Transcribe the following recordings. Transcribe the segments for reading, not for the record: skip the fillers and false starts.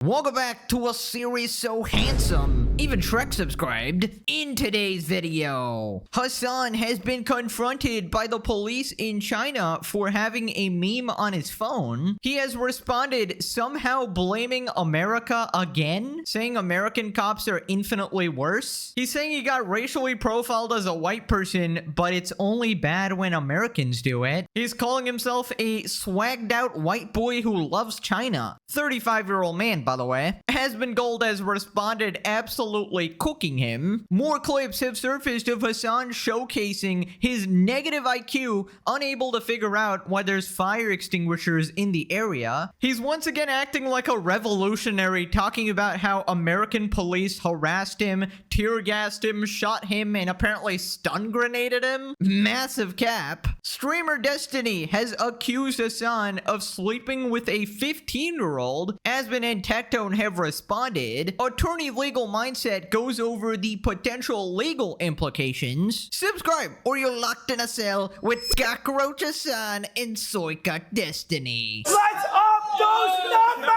Welcome back to a series so handsome, even Shrek subscribed. In today's video, Hasan has been confronted by the police in China for having a meme on his phone. He has responded somehow blaming America again, saying American cops are infinitely worse. He's saying he got racially profiled as a white person, but it's only bad when Americans do it. He's calling himself a swagged out white boy who loves China. 35-year-old man, by the way. Hasbin Gold has responded absolutely cooking him. More clips have surfaced of Hasan showcasing his negative IQ, unable to figure out why there's fire extinguishers in the area. He's once again acting like a revolutionary, talking about how American police harassed him, tear gassed him, shot him, and apparently stun grenaded him. Massive cap. Streamer Destiny has accused Hasan of sleeping with a 15-year-old. Hasbin and Tectone have responded. Attorney Legal Mindset goes over the potential legal implications. Subscribe or you're locked in a cell with Cockroach Hasan and Soycock Destiny. Let's up those numbers!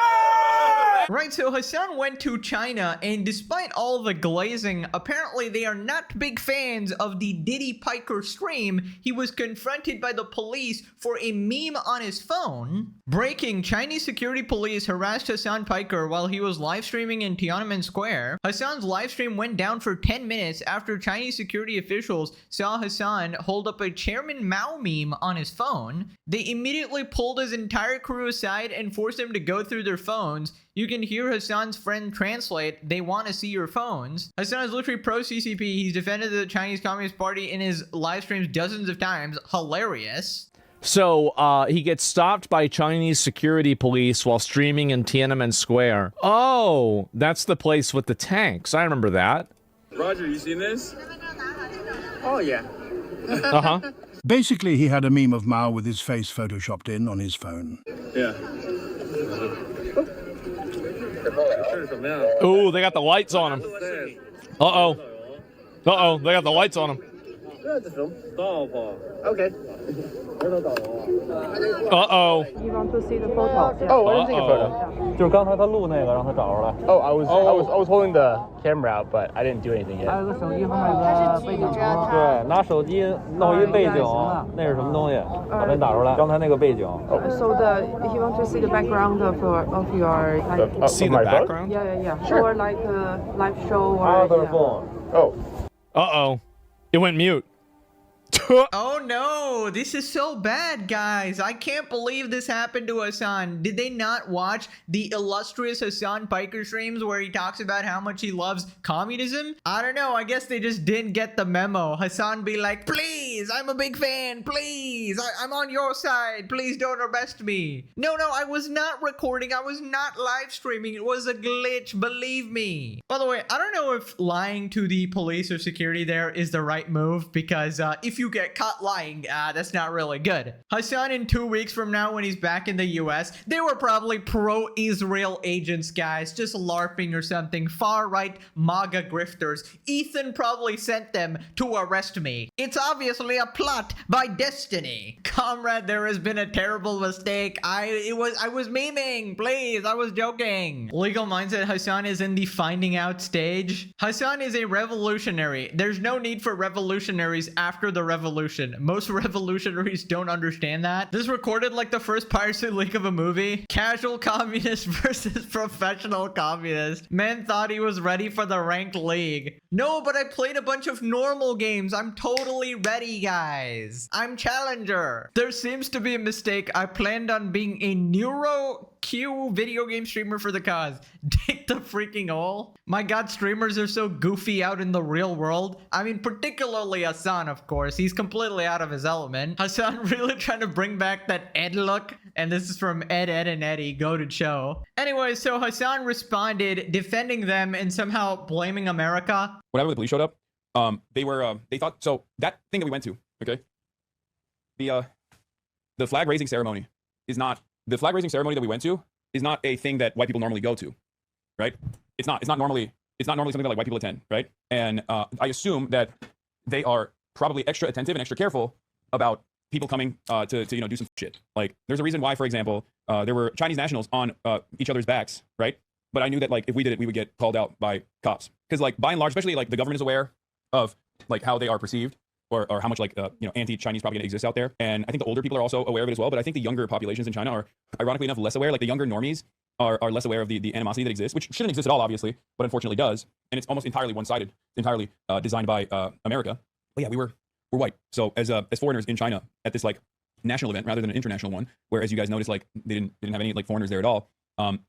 Right, so Hasan went to China, and despite all the glazing, apparently they are not big fans of the Diddy Piker stream. He was confronted by the police for a meme on his phone. Breaking: Chinese security police harassed Hasan Piker while he was live streaming in Tiananmen Square. Hasan's live stream went down for 10 minutes after Chinese security officials saw Hasan hold up a Chairman Mao meme on his phone. They immediately pulled his entire crew aside and forced them to go through their phones. You can hear Hasan's friend translate, "They want to see your phones." Hasan is literally pro-CCP. He's defended the Chinese Communist Party in his live streams dozens of times. Hilarious. So, he gets stopped by Chinese security police while streaming in Tiananmen Square. Oh, that's the place with the tanks. I remember that. Roger, you seen this? Oh, yeah. Uh-huh. Basically, he had a meme of Mao with his face photoshopped in on his phone. Yeah. Ooh, they got the lights on them. Uh-oh. Uh-oh, they got the lights on them. Okay. Uh-oh. You want to see the photo? Yeah. Oh, I didn't take a photo. 就是刚才他录那个，让他找着了。 Oh, I was holding the camera out, but I didn't do anything 还 yet. 有个手机后面有个背景图，对，拿手机弄一背景，那是什么东西？把它打出来。刚才那个背景。 So he want to see the background of your like See the my phone? background? yeah. Sure. Or like a live show or Other yeah. phone. Oh. Uh-oh. It went mute. Oh no, this is so bad, guys. I can't believe this happened to Hasan. Did they not watch the illustrious Hasan Piker streams where he talks about how much he loves communism? I don't know. I guess they just didn't get the memo. Hasan be like, please, I'm a big fan. Please, I'm on your side. Please don't arrest me. No, I was not recording. I was not live streaming. It was a glitch. Believe me. By the way, I don't know if lying to the police or security there is the right move, because if you get caught lying, that's not really good. Hasan, in 2 weeks from now when he's back in the US, they were probably pro-Israel agents, guys, just LARPing or something. Far-right MAGA grifters. Ethan probably sent them to arrest me. It's obviously a plot by Destiny. Comrade, there has been a terrible mistake. I was memeing. Please, I was joking. Legal Mindset: Hasan is in the finding out stage. Hasan is a revolutionary. There's no need for revolutionaries after the revolution. Most revolutionaries don't understand that. This recorded like the first piracy leak of a movie. Casual communist versus professional communist. Man thought he was ready for the ranked league. No, but I played a bunch of normal games. I'm totally ready, guys. I'm challenger. There seems to be a mistake. I planned on being a Neuro Q video game streamer for the cause. Dig the freaking hole. My god, streamers are so goofy out in the real world. I mean, particularly Hasan, of course. He's completely out of his element. Hasan really trying to bring back that Ed look. And this is from Ed, and Eddie. Go to show. Anyway, so Hasan responded, defending them and somehow blaming America. Whenever the police showed up, they thought, so that thing that we went to, okay? The flag raising ceremony is not, the flag raising ceremony that we went to is not a thing that white people normally go to, right? It's not normally something that like white people attend, right? And I assume that they are probably extra attentive and extra careful about people coming to you know, do some shit. Like, there's a reason why, for example, there were Chinese nationals on each other's backs, right? but I knew that like if we did it, we would get called out by cops. Because like by and large, especially like the government is aware of like how they are perceived or how much like anti-Chinese propaganda exists out there. And I think the older people are also aware of it as well. But I think the younger populations in China are ironically enough less aware. Like the younger normies are less aware of the animosity that exists, which shouldn't exist at all, obviously, but unfortunately does. And it's almost entirely one-sided, entirely designed by America. But yeah, we're white. So as foreigners in China at this like national event rather than an international one, where as you guys noticed, like they didn't have any like foreigners there at all.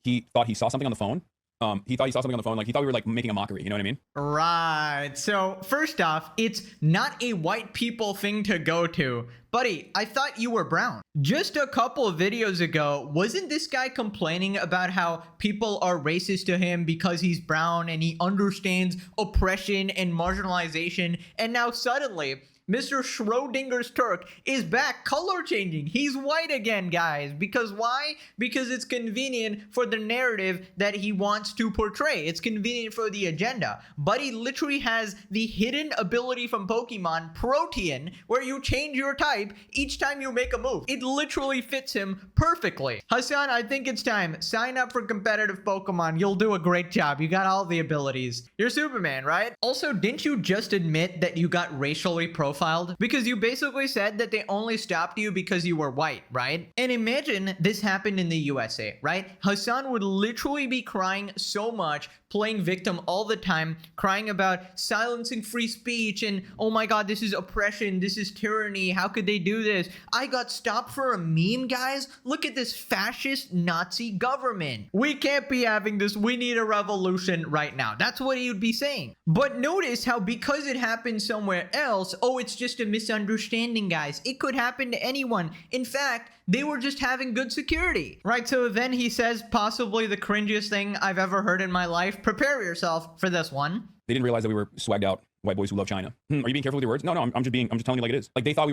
He thought he saw something on the phone. Like he thought we were like making a mockery. You know what I mean? Right. So first off, it's not a white people thing to go to. Buddy, I thought you were brown. Just a couple of videos ago, wasn't this guy complaining about how people are racist to him because he's brown and he understands oppression and marginalization? And now suddenly, Mr. Schrodinger's Turk is back color changing. He's white again, guys. Because why? Because it's convenient for the narrative that he wants to portray. It's convenient for the agenda. But he literally has the hidden ability from Pokemon, Protean, where you change your type each time you make a move. It literally fits him perfectly. Hasan, I think it's time. Sign up for competitive Pokemon. You'll do a great job. You got all the abilities. You're Superman, right? Also, didn't you just admit that you got racially profiled? Because you basically said that they only stopped you because you were white, right? And imagine this happened in the USA, right? Hasan would literally be crying so much, playing victim all the time, crying about silencing free speech and, oh my god, this is oppression, this is tyranny, how could they do this? I got stopped for a meme, guys. Look at this fascist Nazi government. We can't be having this. We need a revolution right now. That's what he would be saying. But notice how because it happened somewhere else, oh, it's just a misunderstanding, guys. It could happen to anyone. In fact, they were just having good security, right? So then he says possibly the cringiest thing I've ever heard in my life. Prepare yourself for this one. They didn't realize that we were swagged out white boys who love China. Are you being careful with your words? No, I'm just telling you like it is. Like they thought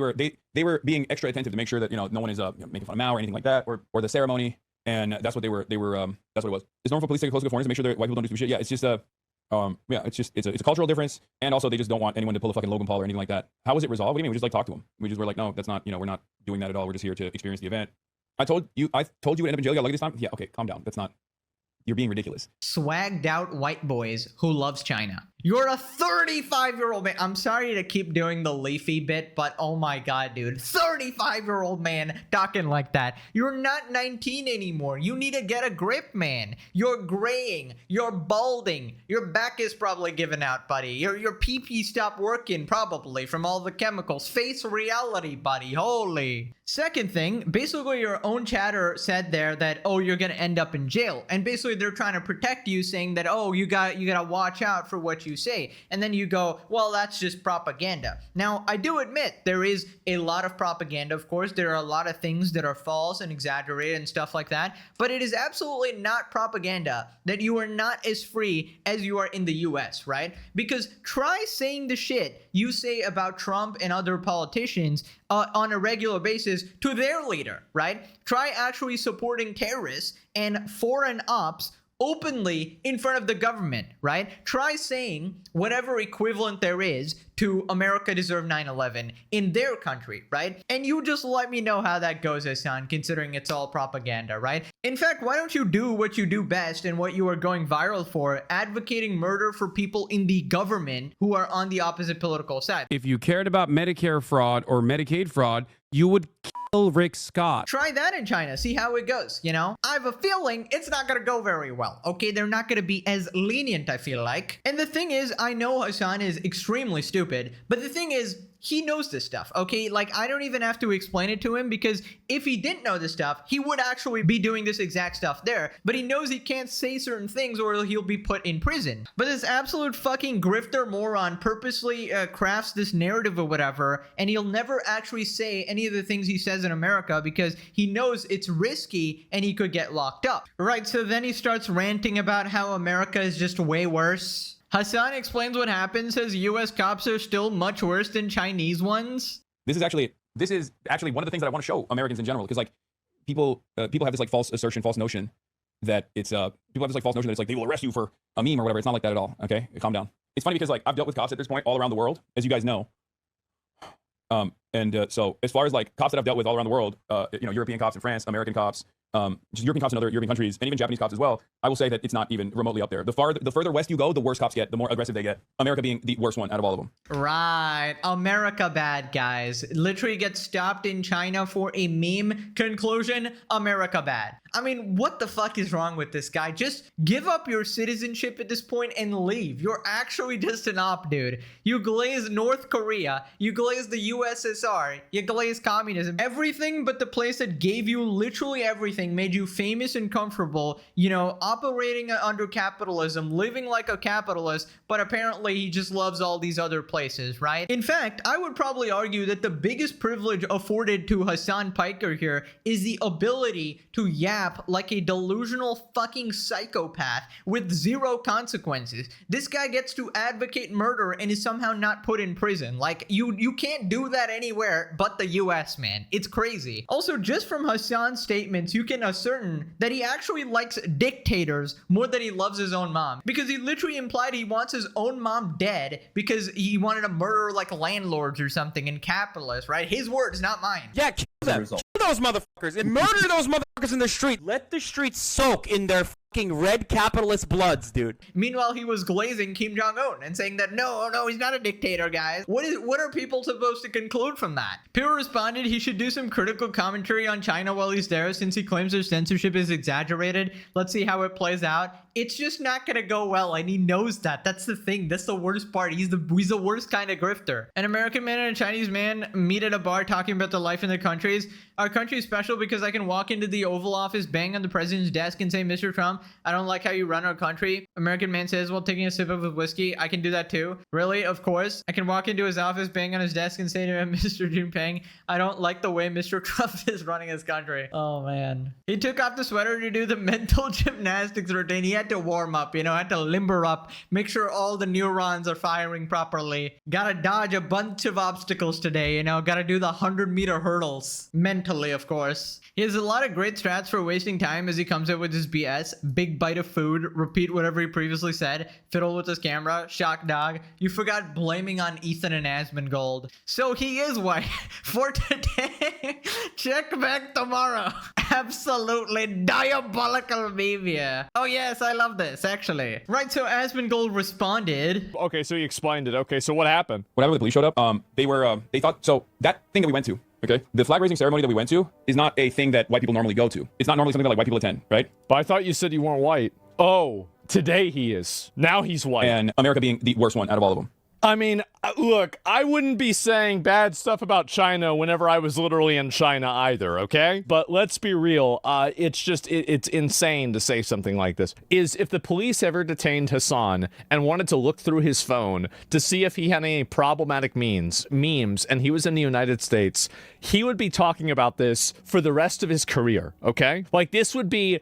they were being extra attentive to make sure that no one is making fun of Mao or anything like that or the ceremony. And that's what they were. That's what it was. It's normal for police to take close to foreigners to make sure that white people don't do stupid shit. Yeah, it's just it's a cultural difference, and also they just don't want anyone to pull a fucking Logan Paul or anything like that. How was it resolved? What do you mean? We just like talk to him. We just were like, no, that's not. We're not doing that at all. We're just here to experience the event. I told you would end up in jail. You got lucky this time. Yeah, okay, calm down. That's not. You're being ridiculous. Swagged out white boys who loves China. You're a 35-year-old man. I'm sorry to keep doing the Leafy bit, but oh my god, dude. 35-year-old man talking like that. You're not 19 anymore. You need to get a grip, man. You're graying. You're balding. Your back is probably giving out, buddy. Your pee-pee stopped working, probably, from all the chemicals. Face reality, buddy. Holy. Second thing, basically your own chatter said there that, oh, you're gonna end up in jail. And basically they're trying to protect you, saying that, oh, you gotta watch out for what you say. And then you go, well, that's just propaganda. Now, I do admit there is a lot of propaganda, of course. There are a lot of things that are false and exaggerated and stuff like that. But it is absolutely not propaganda that you are not as free as you are in the US, right? Because try saying the shit you say about Trump and other politicians on a regular basis to their leader, right? Try actually supporting terrorists and foreign ops openly in front of the government, right? Try saying whatever equivalent there is to America deserved 9/11 in their country, right? And you just let me know how that goes, Hasan, considering it's all propaganda, right? In fact, why don't you do what you do best and what you are going viral for, advocating murder for people in the government who are on the opposite political side? If you cared about Medicare fraud or Medicaid fraud, you would kill Rick Scott. Try that in China. See how it goes, I have a feeling it's not going to go very well, okay? They're not going to be as lenient, I feel like. And the thing is, I know Hasan is extremely stupid, but the thing is, he knows this stuff, okay? Like, I don't even have to explain it to him, because if he didn't know this stuff, he would actually be doing this exact stuff there. But he knows he can't say certain things or he'll be put in prison. But this absolute fucking grifter moron purposely crafts this narrative or whatever, and he'll never actually say any of the things he says in America because he knows it's risky and he could get locked up. Right, so then he starts ranting about how America is just way worse. Hasan explains what happens, says US cops are still much worse than Chinese ones. This is actually one of the things that I want to show Americans in general, because like people have this like false assertion, false notion that it's people have this like false notion that it's like they will arrest you for a meme or whatever. It's not like that at all. Okay, calm down. It's funny because like I've dealt with cops at this point all around the world, as you guys know. So as far as like cops that I've dealt with all around the world, European cops in France, American cops, just European cops in other European countries, and even Japanese cops as well, I will say that it's not even remotely up there. The further west you go, the worse cops get, the more aggressive they get. America being the worst one out of all of them. Right. America bad, guys. Literally gets stopped in China for a meme. Conclusion, America bad. I mean, what the fuck is wrong with this guy? Just give up your citizenship at this point and leave. You're actually just an op, dude. You glaze North Korea. You glaze the USSR. You glaze communism. Everything but the place that gave you literally everything, made you famous and comfortable, you know, operating under capitalism, living like a capitalist, but apparently he just loves all these other places, right? In fact, I would probably argue that the biggest privilege afforded to Hasan Piker here is the ability to yap like a delusional fucking psychopath with zero consequences. This guy gets to advocate murder and is somehow not put in prison. Like, you can't do that anywhere but the US, man. It's crazy. Also, just from Hasan's statements, you can ascertain that he actually likes dictators more than he loves his own mom, because he literally implied he wants his own mom dead because he wanted to murder like landlords or something and capitalists, right? His words, not mine. Yeah, kill them. Kill those motherfuckers and murder those motherfuckers in the street. Let the streets soak in their fucking red capitalist bloods, dude. Meanwhile, he was glazing Kim Jong-un and saying that no, he's not a dictator, guys. What are people supposed to conclude from that? Pure responded he should do some critical commentary on China while he's there, since he claims their censorship is exaggerated. Let's see how it plays out. It's just not gonna go well, and he knows that. That's the thing. That's the worst part. He's the worst kind of grifter. An American man and a Chinese man meet at a bar talking about the life in their countries. Our country is special because I can walk into the Oval Office, bang on the president's desk, and say, Mr. Trump, I don't like how you run our country. American man says while taking a sip of his whiskey, I can do that too. Really? Of course. I can walk into his office, bang on his desk, and say to him, Mr. Jinping, I don't like the way Mr. Trump is running his country. Oh, man. He took off the sweater to do the mental gymnastics routine. He had to warm up, you know, had to limber up, make sure all the neurons are firing properly. Gotta dodge a bunch of obstacles today, you know, gotta do the 100-meter hurdles. Mentally, of course. He has a lot of great strats for wasting time as he comes out with his BS. Big bite of food, repeat whatever he previously said, fiddle with his camera, shock dog. You forgot blaming on Ethan and Asmongold. So he is white for today. Check back tomorrow. Absolutely diabolical behavior. Oh yes, I love this, actually. Right, so Asmongold responded. Okay, so he explained it. Okay, so what happened? Whenever the police showed up, they thought, so that thing that we went to, okay, the flag raising ceremony that we went to is not a thing that white people normally go to. It's not normally something that like white people attend, right? But I thought you said you weren't white. Oh, today he is. Now he's white. And America being the worst one out of all of them. I mean, look, I wouldn't be saying bad stuff about China whenever I was literally in China either, okay? But let's be real, it's insane to say something like this. If the police ever detained Hasan and wanted to look through his phone to see if he had any problematic memes, and he was in the United States, he would be talking about this for the rest of his career, okay? Like, this would be,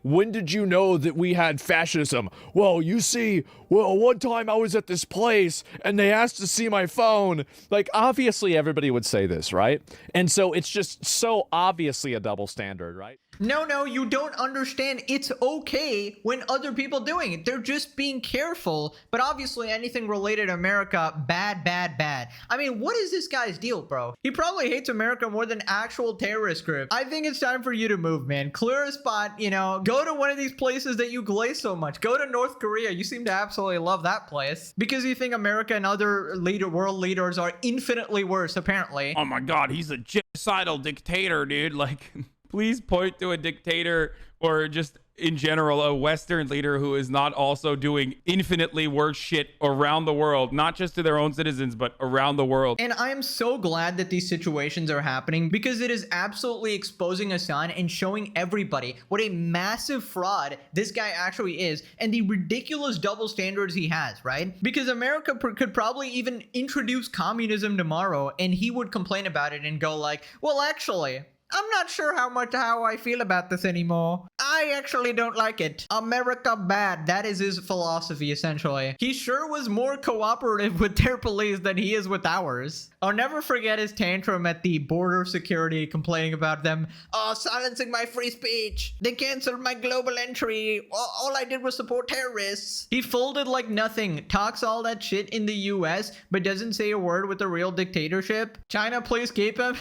when did you know that we had fascism? Well, you see, one time I was at this place and they asked to see my phone. Like, obviously everybody would say this, right? And so it's just so obviously a double standard, right? No, you don't understand. It's okay when other people doing it. They're just being careful. But obviously anything related to America, bad. I mean, what is this guy's deal, bro? He probably hates America more than actual terrorist groups. I think it's time for you to move, man. Clear a spot, you know, go to one of these places that you glaze so much. Go to North Korea. You seem to absolutely love that place because you think America and other world leaders are infinitely worse, apparently. Oh my God, he's a genocidal dictator, dude. Like, please point to a dictator or just in general a Western leader who is not also doing infinitely worse shit around the world, not just to their own citizens, but around the world. And I am so glad that these situations are happening because it is absolutely exposing Hasan and showing everybody what a massive fraud this guy actually is and the ridiculous double standards he has, right? Because America could probably even introduce communism tomorrow and he would complain about it and go like, well, actually, I'm not sure how I feel about this anymore. I actually don't like it. America bad. That is his philosophy, essentially. He sure was more cooperative with their police than he is with ours. I'll never forget his tantrum at the border security complaining about them. Oh, silencing my free speech. They canceled my global entry. All I did was support terrorists. He folded like nothing. Talks all that shit in the US, but doesn't say a word with the real dictatorship. China, please keep him.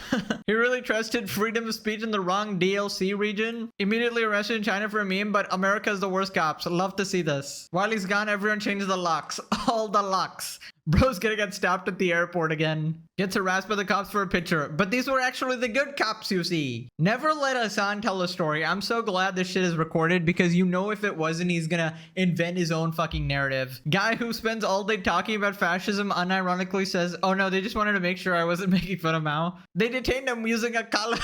He really trusted freedom freedom of speech in the wrong DLC region. Immediately arrested in China for a meme, but America's the worst cops. Love to see this. While he's gone, everyone changes the locks. All the locks. Bro's gonna get stopped at the airport again. Gets harassed by the cops for a picture. But these were actually the good cops, you see. Never let Hasan tell a story. I'm so glad this shit is recorded because you know if it wasn't, he's gonna invent his own fucking narrative. Guy who spends all day talking about fascism unironically says, oh no, they just wanted to make sure I wasn't making fun of Mao. They detained him using a kala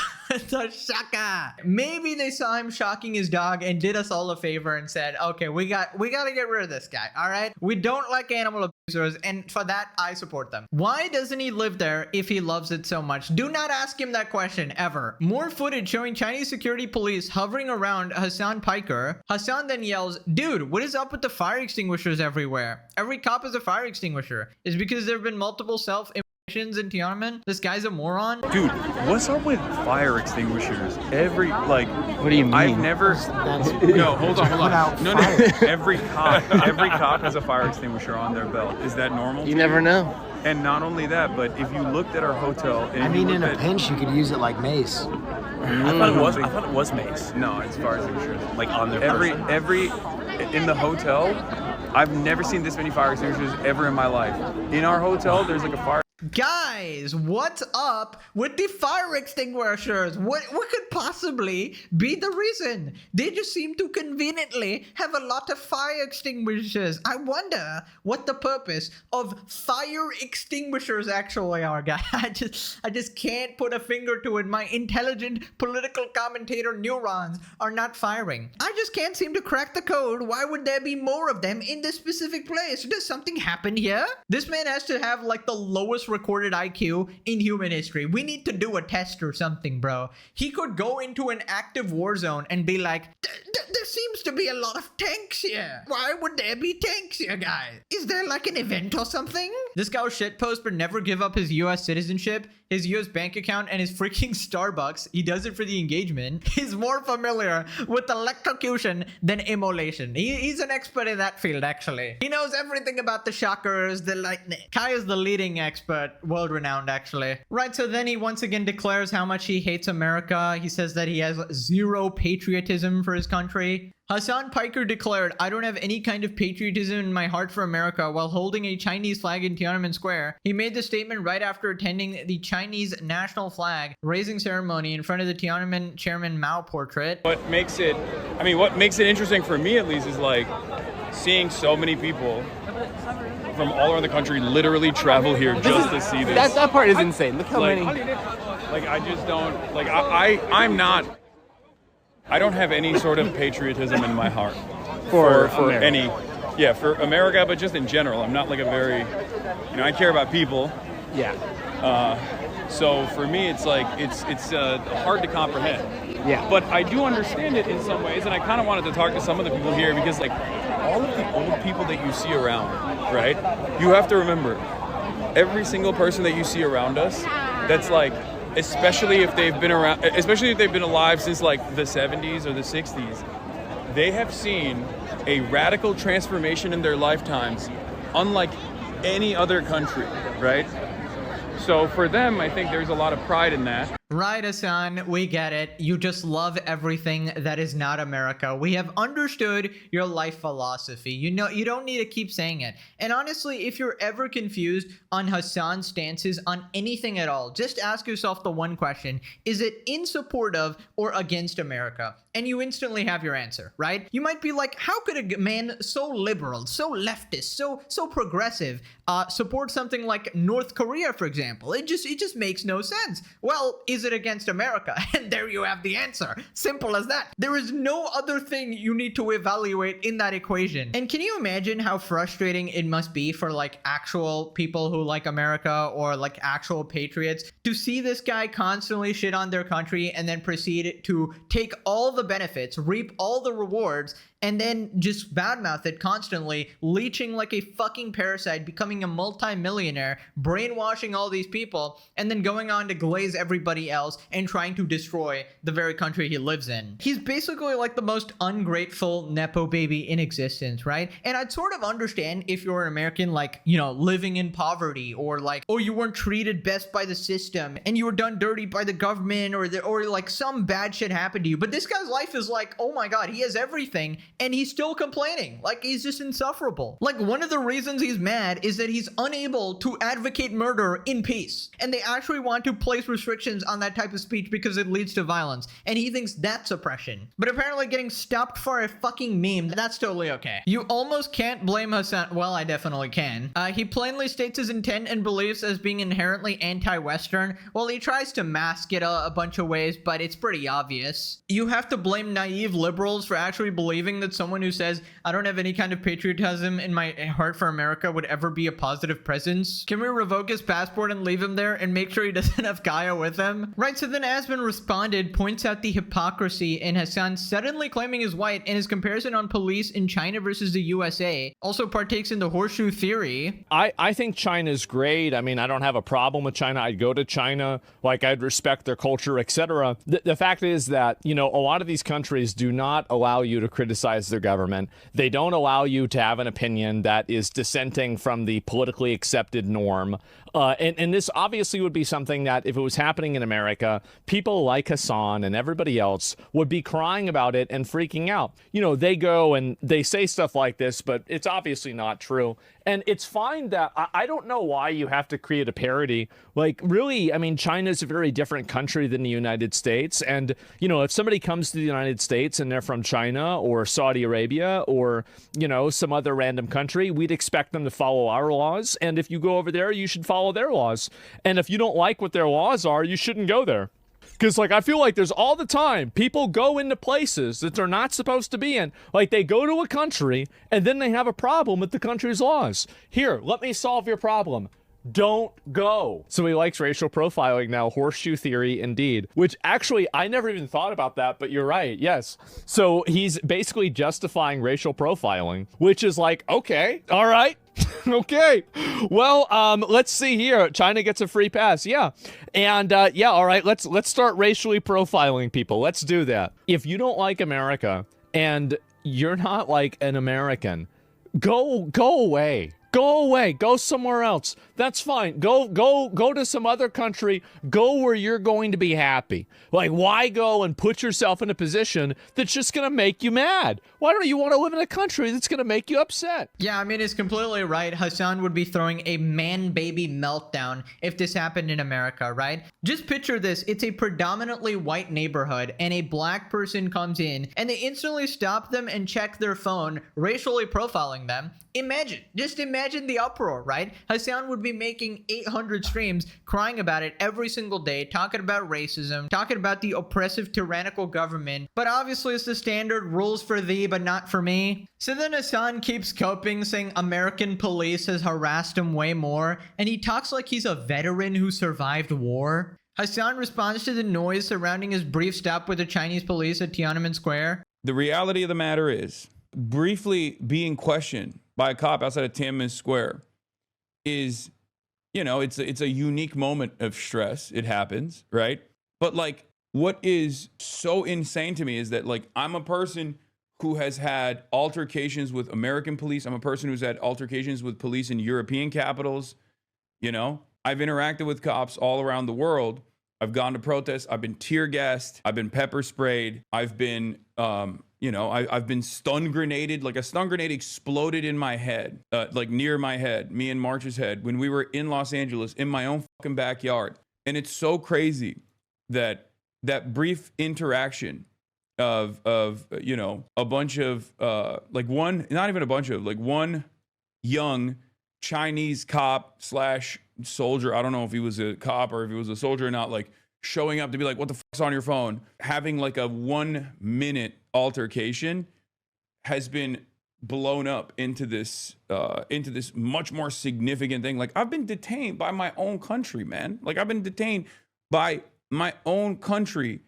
shaka. Maybe they saw him shocking his dog and did us all a favor and said, okay, we gotta get rid of this guy, all right? We don't like animal abusers, and for that, I support them. Why doesn't he live there if he loves it so much? Do not ask him that question, ever. More footage showing Chinese security police hovering around Hasan Piker. Hasan then yells, dude, what is up with the fire extinguishers everywhere? Every cop is a fire extinguisher. Is because there have been multiple in Tiananmen? This guy's a moron? Dude, what's up with fire extinguishers? What do you mean? I've never. No, hold on. No. Every cop has a fire extinguisher on their belt. Is that normal? You never know. And not only that, but if you looked at our hotel, and I mean, in a pinch, you could use it like mace. I thought it was mace. No, it's fire extinguishers. Like on their every in the hotel, I've never seen this many fire extinguishers ever in my life. In our hotel, there's like a fire. Guys, what's up with the fire extinguishers? What could possibly be the reason? They just seem to conveniently have a lot of fire extinguishers. I wonder what the purpose of fire extinguishers actually are, guys. I just can't put a finger to it. My intelligent political commentator neurons are not firing. I just can't seem to crack the code. Why would there be more of them in this specific place? Does something happen here? This man has to have like the lowest recorded IQ in human history. We need to do a test or something, bro. He could go into an active war zone and be like, there seems to be a lot of tanks here. Why would there be tanks here, guys? Is there like an event or something? This guy will shitpost but never give up his US citizenship, his US bank account, and his freaking Starbucks. He does it for the engagement. He's more familiar with electrocution than immolation. He's an expert in that field, actually. He knows everything about the chakras, the lightning. Kai is the leading expert, world-renowned, actually. Right, so then he once again declares how much he hates America. He says that he has zero patriotism for his country. Hasan Piker declared, I don't have any kind of patriotism in my heart for America, while holding a Chinese flag in Tiananmen Square. He made the statement right after attending the Chinese national flag raising ceremony in front of the Tiananmen Chairman Mao portrait. What makes it interesting for me, at least, is like seeing so many people from all around the country literally travel here just to see this. That part is insane. Look how many. Like, I just don't, like, I don't have any sort of patriotism in my heart for America, but just in general. I'm not like a very, I care about people. Yeah. So for me, it's like, it's hard to comprehend. Yeah. But I do understand it in some ways, and I kind of wanted to talk to some of the people here because, like, all of the old people that you see around, right? You have to remember, every single person that you see around us, that's like, especially if they've been alive since like the 70s or the 60s, they have seen a radical transformation in their lifetimes, unlike any other country, right? So for them, I think there's a lot of pride in that. Right, Hasan, we get it. You just love everything that is not America. We have understood your life philosophy. You know, you don't need to keep saying it. And honestly, if you're ever confused on Hasan's stances on anything at all, just ask yourself the one question: is it in support of or against America? And you instantly have your answer, right? You might be like, how could a man so liberal, so leftist, so progressive support something like North Korea, for example? It just makes no sense. Well, is it against America? And there you have the answer. Simple as that. There is no other thing you need to evaluate in that equation. And can you imagine how frustrating it must be for like actual people who like America or like actual patriots to see this guy constantly shit on their country and then proceed to take all the benefits, reap all the rewards, and then just badmouth it constantly, leeching like a fucking parasite, becoming a multi-millionaire, brainwashing all these people, and then going on to glaze everybody else and trying to destroy the very country he lives in. He's basically like the most ungrateful Nepo baby in existence, right? And I'd sort of understand if you're an American, like, you know, living in poverty, or like, oh, you weren't treated best by the system and you were done dirty by the government, or like some bad shit happened to you. But this guy's life is like, oh my god, he has everything and he's still complaining. Like, he's just insufferable. Like, one of the reasons he's mad is that he's unable to advocate murder in peace, and they actually want to place restrictions on that type of speech because it leads to violence, and he thinks that's oppression. But apparently getting stopped for a fucking meme, that's totally okay. You almost can't blame Hasan. Well, I definitely can. He plainly states his intent and beliefs as being inherently anti-Western. Well, he tries to mask it a bunch of ways, but it's pretty obvious. You have to blame naive liberals for actually believing that someone who says, I don't have any kind of patriotism in my heart for America would ever be a positive presence. Can we revoke his passport and leave him there and make sure he doesn't have Gaia with him? Right, so then Asman responded, points out the hypocrisy in Hasan suddenly claiming he's white, and his comparison on police in China versus the USA. Also partakes in the horseshoe theory. I think China's great. I mean, I don't have a problem with China. I'd go to China, like, I'd respect their culture, etc. The fact is that, you know, a lot of these countries do not allow you to criticize their government. They don't allow you to have an opinion that is dissenting from the politically accepted norm. And this obviously would be something that, if it was happening in America, people like Hasan and everybody else would be crying about it and freaking out. You know, they go and they say stuff like this, but it's obviously not true. And it's fine that I don't know why you have to create a parody. Like, really, I mean, China's a very different country than the United States. And, you know, if somebody comes to the United States and they're from China or Saudi Arabia or, you know, some other random country, we'd expect them to follow our laws. And if you go over there, you should follow their laws. And if you don't like what their laws are, you shouldn't go there. Because, like, I feel like there's all the time people go into places that they're not supposed to be in. Like, they go to a country and then they have a problem with the country's laws. Here, let me solve your problem. Don't go. So he likes racial profiling now. Horseshoe theory, indeed. Which, actually, I never even thought about that, but you're right. Yes. So he's basically justifying racial profiling, which is like, okay, all right. Okay. Well, let's see here. China gets a free pass. Yeah. And yeah, all right, let's start racially profiling people. Let's do that. If you don't like America and you're not like an American, go away. Go away. Go somewhere else. That's fine. Go to some other country. Go where you're going to be happy. Like, why go and put yourself in a position that's just going to make you mad? Why don't you want to live in a country that's going to make you upset? Yeah, I mean, he's completely right. Hasan would be throwing a man-baby meltdown if this happened in America, right? Just picture this. It's a predominantly white neighborhood, and a black person comes in, and they instantly stop them and check their phone, racially profiling them. Just imagine the uproar, right? Hasan would be making 800 streams crying about it every single day, talking about racism, talking about the oppressive, tyrannical government. But obviously it's the standard rules for thee, but not for me. So then Hasan keeps coping, saying American police has harassed him way more, and he talks like he's a veteran who survived war. Hasan responds to the noise surrounding his brief stop with the Chinese police at Tiananmen Square. The reality of the matter is, briefly being questioned by a cop outside of Tiananmen Square is, you know, it's a unique moment of stress. It happens, right? But, like, what is so insane to me is that, like, I'm a person who has had altercations with American police. I'm a person who's had altercations with police in European capitals. You know, I've interacted with cops all around the world. I've gone to protests. I've been tear gassed. I've been pepper sprayed. I've been, I've been stun grenaded. Like, a stun grenade exploded in my head, like near my head, me and March's head, when we were in Los Angeles in my own fucking backyard. And it's so crazy that that brief interaction of you know, a bunch of like one, not even a bunch of, like one young Chinese cop slash soldier, I don't know if he was a cop or if he was a soldier or not, like showing up to be like, what the fuck's on your phone? Having like a 1 minute altercation has been blown up into this much more significant thing. Like, I've been detained by my own country, man. Like, I've been detained by my own country,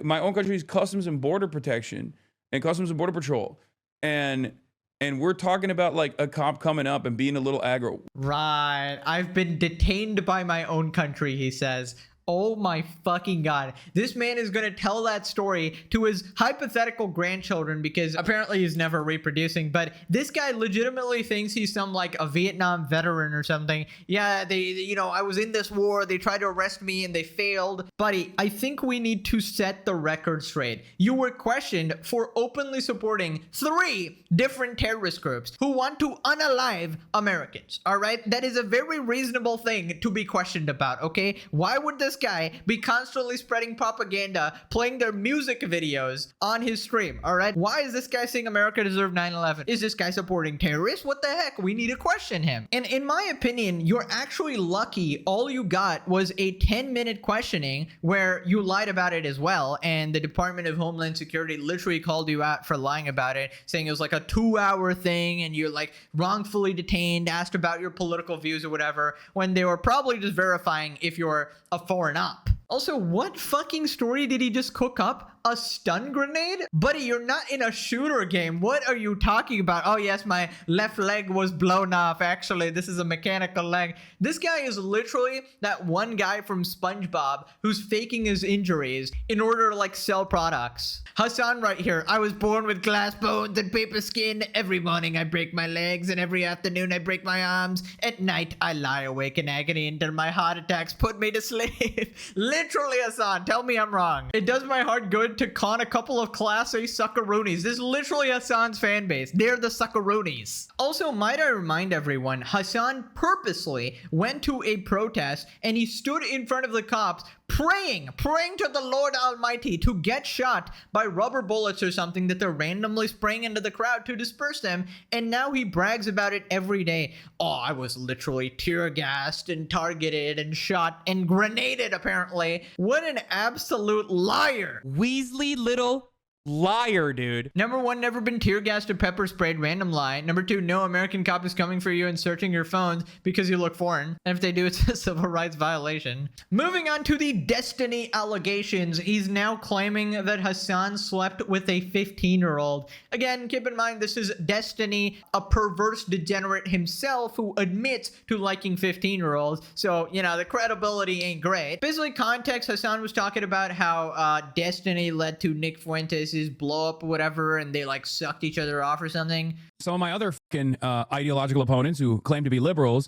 my own country's Customs and Border Protection and Customs and Border Patrol. and we're talking about like a cop coming up and being a little aggro. Right. I've been detained by my own country, he says. Oh my fucking god. This man is going to tell that story to his hypothetical grandchildren because apparently he's never reproducing. But this guy legitimately thinks he's some like a Vietnam veteran or something. Yeah, I was in this war. They tried to arrest me and they failed. Buddy, I think we need to set the record straight. You were questioned for openly supporting 3 different terrorist groups who want to unalive Americans. All right? That is a very reasonable thing to be questioned about, okay? Why would this guy be constantly spreading propaganda, playing their music videos on his stream? All right, why is this guy saying America deserved 9/11? Is this guy supporting terrorists? What the heck? We need to question him. And in my opinion, you're actually lucky all you got was a 10-minute questioning where you lied about it as well, and the Department of Homeland Security literally called you out for lying about it, saying it was like a 2-hour thing and you're like wrongfully detained, asked about your political views or whatever, when they were probably just verifying if you're a foreign op. Also, what fucking story did he just cook up? A stun grenade? Buddy, you're not in a shooter game. What are you talking about? Oh yes, my left leg was blown off. Actually, this is a mechanical leg. This guy is literally that one guy from SpongeBob who's faking his injuries in order to like sell products. Hasan right here. I was born with glass bones and paper skin. Every morning I break my legs and every afternoon I break my arms. At night I lie awake in agony until my heart attacks put me to sleep. Literally, Hasan, tell me I'm wrong. It does my heart good to con a couple of class A suckaroonies. This is literally Hasan's fan base. They're the suckaroonies. Also, might I remind everyone, Hasan purposely went to a protest and he stood in front of the cops praying to the Lord Almighty to get shot by rubber bullets or something that they're randomly spraying into the crowd to disperse them, and now he brags about it every day. Oh, I was literally tear gassed and targeted and shot and grenaded apparently. What an absolute liar. Weasley little liar, dude. Number 1, never been tear gassed or pepper sprayed, random lie. Number 2, no American cop is coming for you and searching your phones because you look foreign. And if they do, it's a civil rights violation. Moving on to the Destiny allegations. He's now claiming that Hasan slept with a 15-year-old. Again, keep in mind, this is Destiny, a perverse degenerate himself who admits to liking 15-year-olds. So, the credibility ain't great. Basically, context, Hasan was talking about how Destiny led to Nick Fuentes' blow up or whatever, and they like sucked each other off or something. Some of my other fucking ideological opponents who claim to be liberals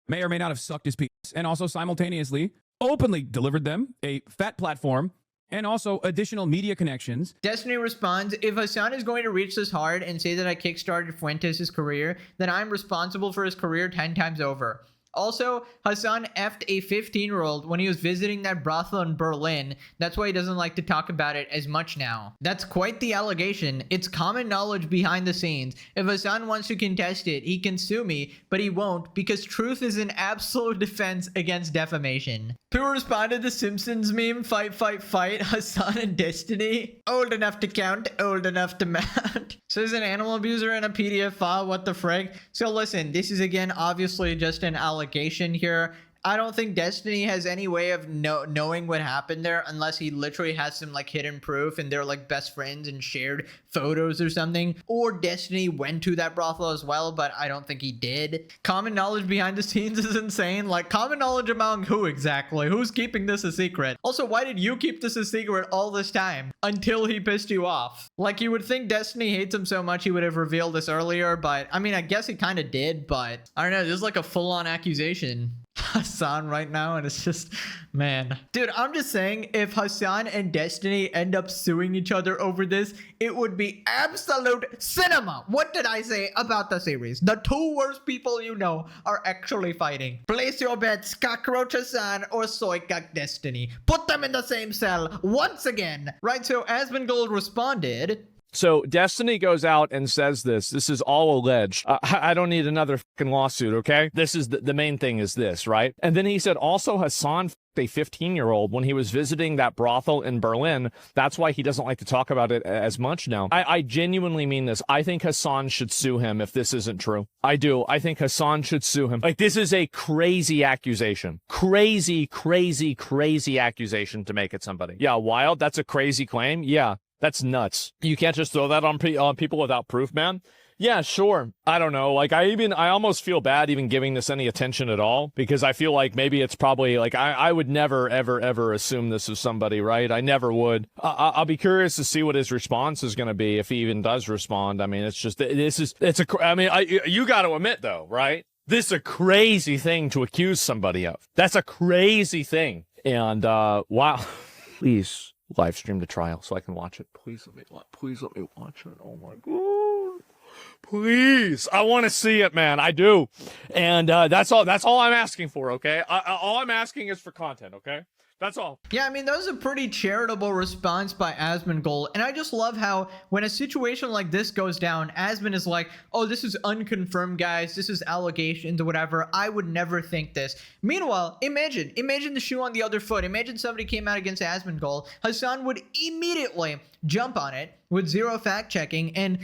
may or may not have sucked his penis, and also simultaneously openly delivered them a fat platform and also additional media connections. Destiny responds, if Hasan is going to reach this hard and say that I kickstarted Fuentes' career, then I'm responsible for his career 10 times over. Also, Hasan effed a 15-year-old when he was visiting that brothel in Berlin. That's why he doesn't like to talk about it as much now. That's quite the allegation. It's common knowledge behind the scenes. If Hasan wants to contest it, he can sue me, but he won't because truth is an absolute defense against defamation. People responded to the Simpsons meme, fight, fight, fight, Hasan and Destiny. Old enough to count, old enough to mount. So there's an animal abuser in a PDF file, what the frick? So listen, this is again obviously just an allegation here. I don't think Destiny has any way of knowing what happened there unless he literally has some like hidden proof and they're like best friends and shared photos or something. Or Destiny went to that brothel as well, but I don't think he did. Common knowledge behind the scenes is insane. Like, common knowledge among who exactly? Who's keeping this a secret? Also, why did you keep this a secret all this time until he pissed you off? Like, you would think Destiny hates him so much he would have revealed this earlier, but I mean, I guess he kind of did, but I don't know. This is like a full-on accusation. Hasan right now, and it's just, man. Dude, I'm just saying, if Hasan and Destiny end up suing each other over this, it would be absolute cinema. What did I say about the series? The 2 worst people you know are actually fighting. Place your bets, Cockroach Hasan or Soykak Destiny. Put them in the same cell once again. Right, so Asmongold responded, So Destiny goes out and says this. This is all alleged. I don't need another fucking lawsuit, okay? This is the main thing is this, right? And then he said also Hasan a 15-year-old when he was visiting that brothel in Berlin. That's why he doesn't like to talk about it as much now. I genuinely mean this. I think Hasan should sue him if this isn't true. I do. I think Hasan should sue him. Like, this is a crazy accusation. Crazy, crazy, crazy accusation to make at somebody. Yeah, wild. That's a crazy claim. Yeah. That's nuts. You can't just throw that on people without proof, man. Yeah, sure. I don't know. Like, I almost feel bad even giving this any attention at all, because I feel like maybe it's probably like, I would never, ever, ever assume this of somebody, right? I never would. I'll be curious to see what his response is going to be, if he even does respond. I mean, you got to admit though, right? This is a crazy thing to accuse somebody of. That's a crazy thing. And, wow. Please live stream the trial so I can watch it. Please let me watch it. Oh my God. Please, I want to see it, man. I do, and that's all I'm asking for. Okay, all I'm asking is for content. Okay, that's all. Yeah, I mean, that was a pretty charitable response by Asmongold, and I just love how when a situation like this goes down, Asmon is like, oh, this is unconfirmed, guys. This is allegations or whatever. I would never think this. Meanwhile, imagine the shoe on the other foot. Imagine somebody came out against Asmongold. Hasan would immediately jump on it with zero fact checking and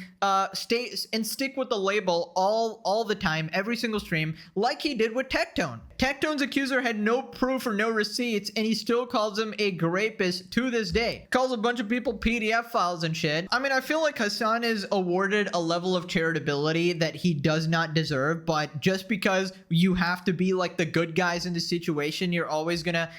stick with the label all the time, every single stream, like he did with Tectone. Tectone's accuser had no proof or no receipts, and he still calls him a rapist to this day. Calls a bunch of people PDF files and shit. I mean, I feel like Hasan is awarded a level of charitability that he does not deserve, but just because you have to be like the good guys in the situation, you're always gonna,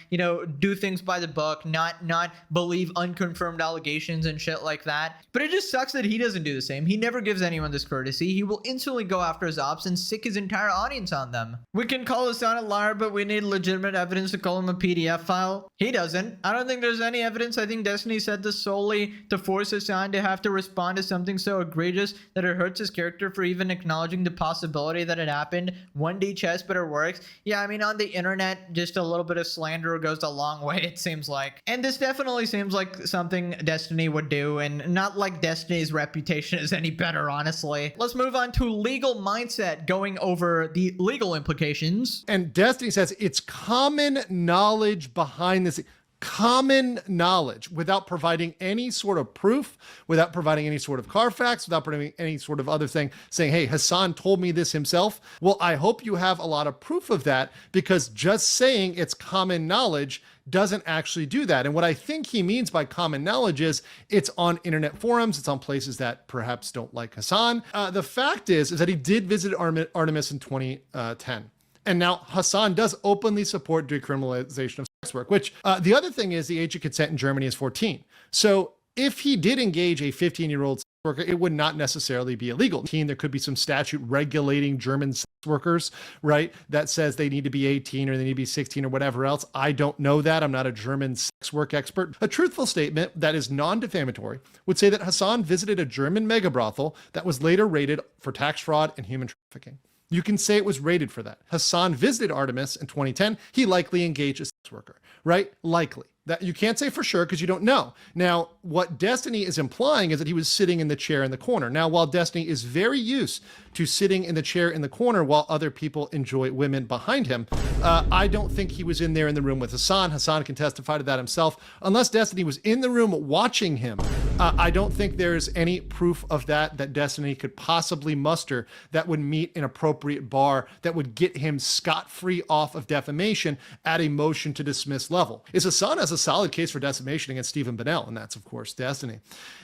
do things by the book, not believe unconfirmed allegations and shit like that. But it just sucks that he doesn't do the same. He never gives anyone this courtesy. He will instantly go after his ops and sick his entire audience on them. We can call Hasan a liar, but we need legitimate evidence to call him a PDF file. He doesn't. I don't think there's any evidence. I think Destiny said this solely to force Hasan to have to respond to something so egregious that it hurts his character for even acknowledging the possibility that it happened. 1D chess better works. Yeah, I mean, on the internet, just a little bit of slander goes a long way, it seems like. And this definitely seems like something Destiny would do, and not like Destiny's reputation is any better, honestly. Let's move on to legal mindset, going over the legal implications. And Destiny says it's common knowledge behind this. Common knowledge, without providing any sort of proof, without providing any sort of Carfax, without providing any sort of other thing, saying, hey, Hasan told me this himself. Well, I hope you have a lot of proof of that, because just saying it's common knowledge doesn't actually do that. And what I think he means by common knowledge is it's on internet forums, it's on places that perhaps don't like Hasan. The fact is that he did visit Artemis in 2010. And now Hasan does openly support decriminalization of sex work, which the other thing is the age of consent in Germany is 14. So if he did engage a 15-year-old sex worker, it would not necessarily be illegal. There could be some statute regulating German sex workers, right? That says they need to be 18 or they need to be 16 or whatever else. I don't know that. I'm not a German sex work expert. A truthful statement that is non-defamatory would say that Hasan visited a German mega brothel that was later raided for tax fraud and human trafficking. You can say it was rated for that. Hasan visited Artemis in 2010. He likely engaged a sex worker, right? Likely. That you can't say for sure because you don't know. Now, what Destiny is implying is that he was sitting in the chair in the corner. Now, while Destiny is very used to sitting in the chair in the corner while other people enjoy women behind him, I don't think he was in there in the room with Hasan. Hasan can testify to that himself. Unless Destiny was in the room watching him, I don't think there's any proof of that Destiny could possibly muster that would meet an appropriate bar that would get him scot-free off of defamation at a motion to dismiss level. Is Hasan has a solid case for defamation against Stephen Bonnell, and that's, of course, Destiny.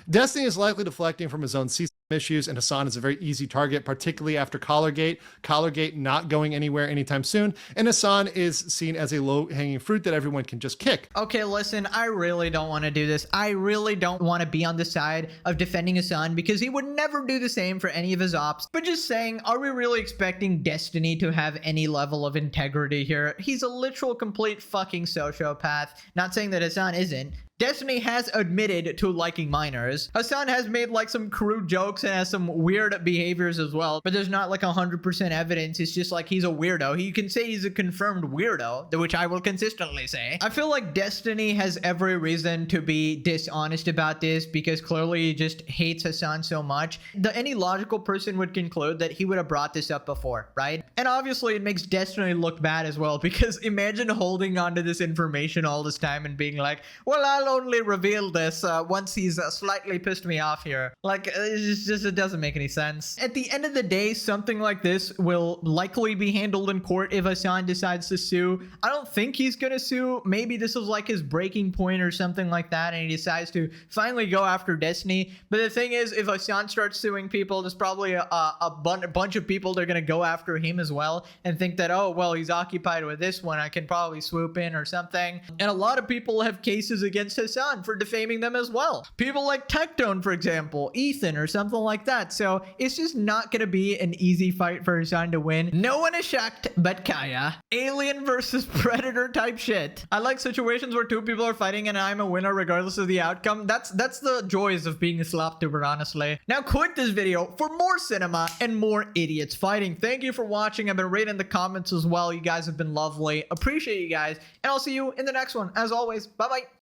Destiny is likely deflecting from his own CSAM issues, and Hasan is a very easy target, particularly after Collargate. Collargate not going anywhere anytime soon, and Hasan is seen as a low-hanging fruit that everyone can just kick. Okay, listen, I really don't want to do this. I really don't want to be on the side of defending Hasan because he would never do the same for any of his ops. But just saying, are we really expecting Destiny to have any level of integrity here? He's a literal complete fucking sociopath. Not saying that Hasan isn't. Destiny has admitted to liking minors. Hasan has made like some crude jokes and has some weird behaviors as well, but there's not like 100% evidence. It's just like he's a weirdo. You can say he's a confirmed weirdo, which I will consistently say. I feel like Destiny has every reason to be dishonest about this because clearly he just hates Hasan so much. Any logical person would conclude that he would have brought this up before, right? And obviously it makes Destiny look bad as well because imagine holding onto this information all this time and being like, well, only reveal this once he's slightly pissed me off here. Like, it doesn't make any sense. At the end of the day, something like this will likely be handled in court if Hasan decides to sue. I don't think he's gonna sue. Maybe this is like his breaking point or something like that, and he decides to finally go after Destiny. But the thing is, if Hasan starts suing people, there's probably a bunch of people that are gonna go after him as well and think that, oh, well, he's occupied with this one, I can probably swoop in or something. And a lot of people have cases against Hasan for defaming them as well. People like Tectone, for example, Ethan or something like that. So it's just not gonna be an easy fight for Hasan to win. No one is shocked but Kaya. Alien versus Predator type shit. I like situations where two people are fighting and I'm a winner regardless of the outcome. That's the joys of being a sloptuber, honestly. Now quit this video for more cinema and more idiots fighting. Thank you for watching. I've been reading the comments as well. You guys have been lovely. Appreciate you guys. And I'll see you in the next one. As always, bye-bye.